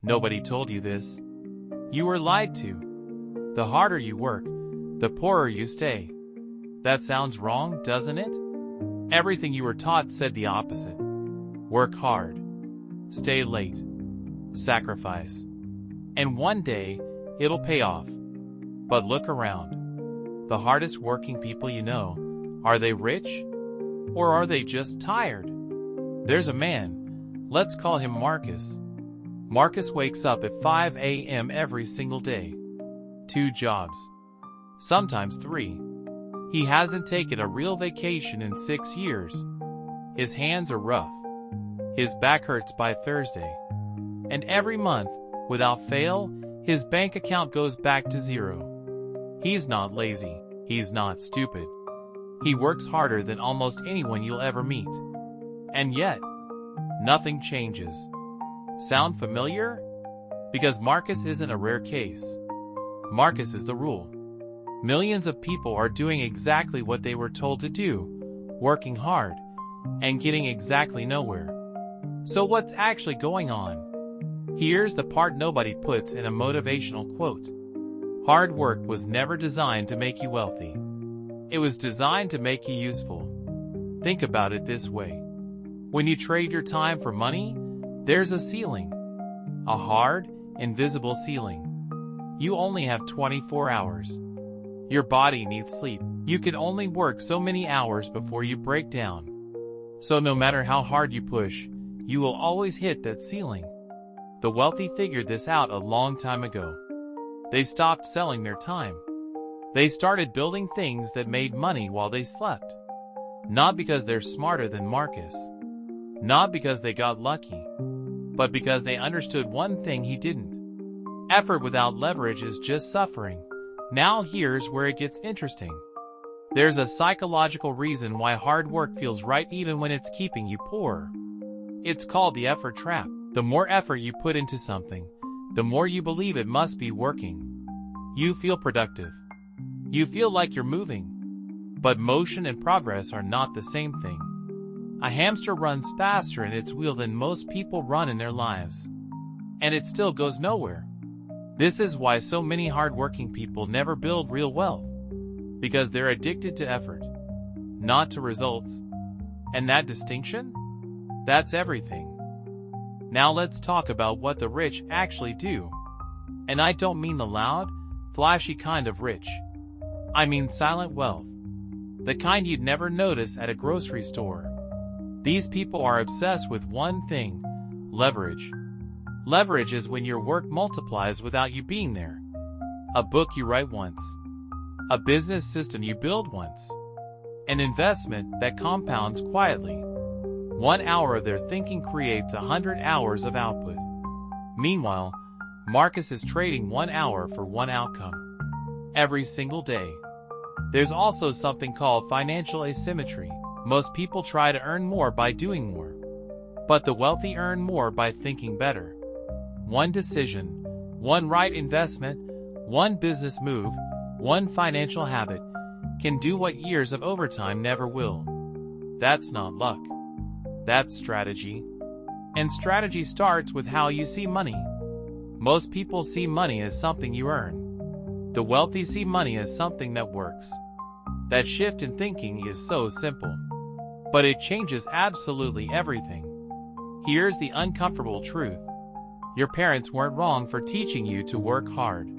Nobody told you this. You were lied to. The harder you work, the poorer you stay. That sounds wrong, doesn't it? Everything you were taught said the opposite. Work hard. Stay late. Sacrifice. And one day, it'll pay off. But look around. The hardest working people you know, are they rich? Or are they just tired? There's a man. Let's call him Marcus. Marcus wakes up at 5 a.m. every single day. 2 jobs. Sometimes 3. He hasn't taken a real vacation in 6 years. His hands are rough. His back hurts by Thursday. And every month, without fail, his bank account goes back to 0. He's not lazy. He's not stupid. He works harder than almost anyone you'll ever meet. And yet, nothing changes. Sound familiar? Because Marcus isn't a rare case. Marcus is the rule. Millions of people are doing exactly what they were told to do, working hard, and getting exactly nowhere. So what's actually going on? Here's the part nobody puts in a motivational quote. Hard work was never designed to make you wealthy. It was designed to make you useful. Think about it this way. When you trade your time for money, there's a ceiling. A hard, invisible ceiling. You only have 24 hours. Your body needs sleep. You can only work so many hours before you break down. So no matter how hard you push, you will always hit that ceiling. The wealthy figured this out a long time ago. They stopped selling their time. They started building things that made money while they slept. Not because they're smarter than Marcus. Not because they got lucky. But because they understood one thing he didn't. Effort without leverage is just suffering. Now here's where it gets interesting. There's a psychological reason why hard work feels right even when it's keeping you poor. It's called the effort trap. The more effort you put into something, the more you believe it must be working. You feel productive. You feel like you're moving. But motion and progress are not the same thing. A hamster runs faster in its wheel than most people run in their lives. And it still goes nowhere. This is why so many hardworking people never build real wealth. Because they're addicted to effort, not to results. And that distinction? That's everything. Now let's talk about what the rich actually do. And I don't mean the loud, flashy kind of rich. I mean silent wealth. The kind you'd never notice at a grocery store. These people are obsessed with one thing: leverage. Leverage is when your work multiplies without you being there. A book you write once. A business system you build once. An investment that compounds quietly. 1 hour of their thinking creates 100 hours of output. Meanwhile, Marcus is trading 1 hour for one outcome. Every single day. There's also something called financial asymmetry. Most people try to earn more by doing more. But the wealthy earn more by thinking better. One decision, one right investment, one business move, one financial habit can do what years of overtime never will. That's not luck. That's strategy. And strategy starts with how you see money. Most people see money as something you earn. The wealthy see money as something that works. That shift in thinking is so simple. But it changes absolutely everything. Here's the uncomfortable truth. Your parents weren't wrong for teaching you to work hard.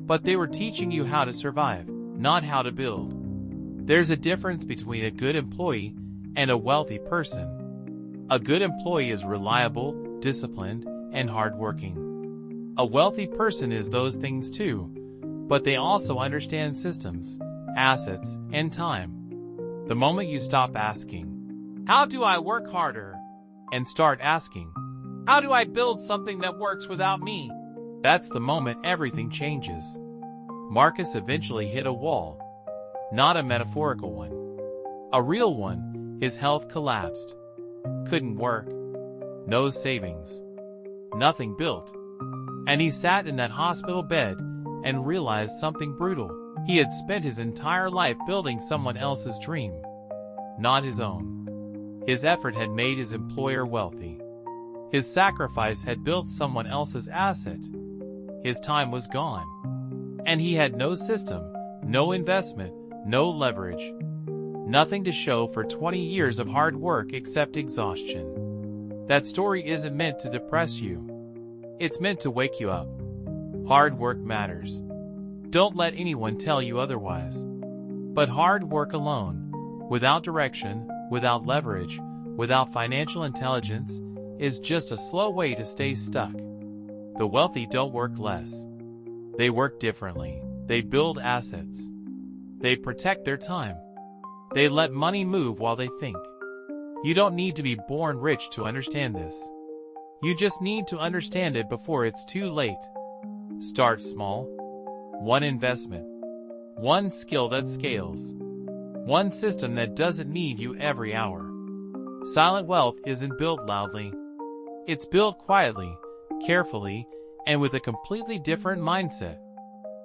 But they were teaching you how to survive, not how to build. There's a difference between a good employee and a wealthy person. A good employee is reliable, disciplined, and hardworking. A wealthy person is those things too, but they also understand systems, assets, and time. The moment you stop asking, "How do I work harder?" and start asking, "How do I build something that works without me?" that's the moment everything changes. Marcus eventually hit a wall. Not a metaphorical one. A real one. His health collapsed. Couldn't work. No savings. Nothing built. And he sat in that hospital bed and realized something brutal. He had spent his entire life building someone else's dream, not his own. His effort had made his employer wealthy. His sacrifice had built someone else's asset. His time was gone. And he had no system, no investment, no leverage. Nothing to show for 20 years of hard work except exhaustion. That story isn't meant to depress you. It's meant to wake you up. Hard work matters. Don't let anyone tell you otherwise. But hard work alone, without direction, without leverage, without financial intelligence, is just a slow way to stay stuck. The wealthy don't work less. They work differently. They build assets. They protect their time. They let money move while they think. You don't need to be born rich to understand this. You just need to understand it before it's too late. Start small. One investment. One skill that scales. One system that doesn't need you every hour. Silent wealth isn't built loudly. It's built quietly, carefully, and with a completely different mindset.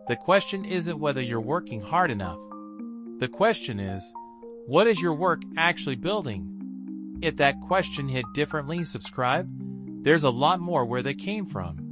The question isn't whether you're working hard enough. The question is, what is your work actually building? If that question hit differently, subscribe. There's a lot more where they came from.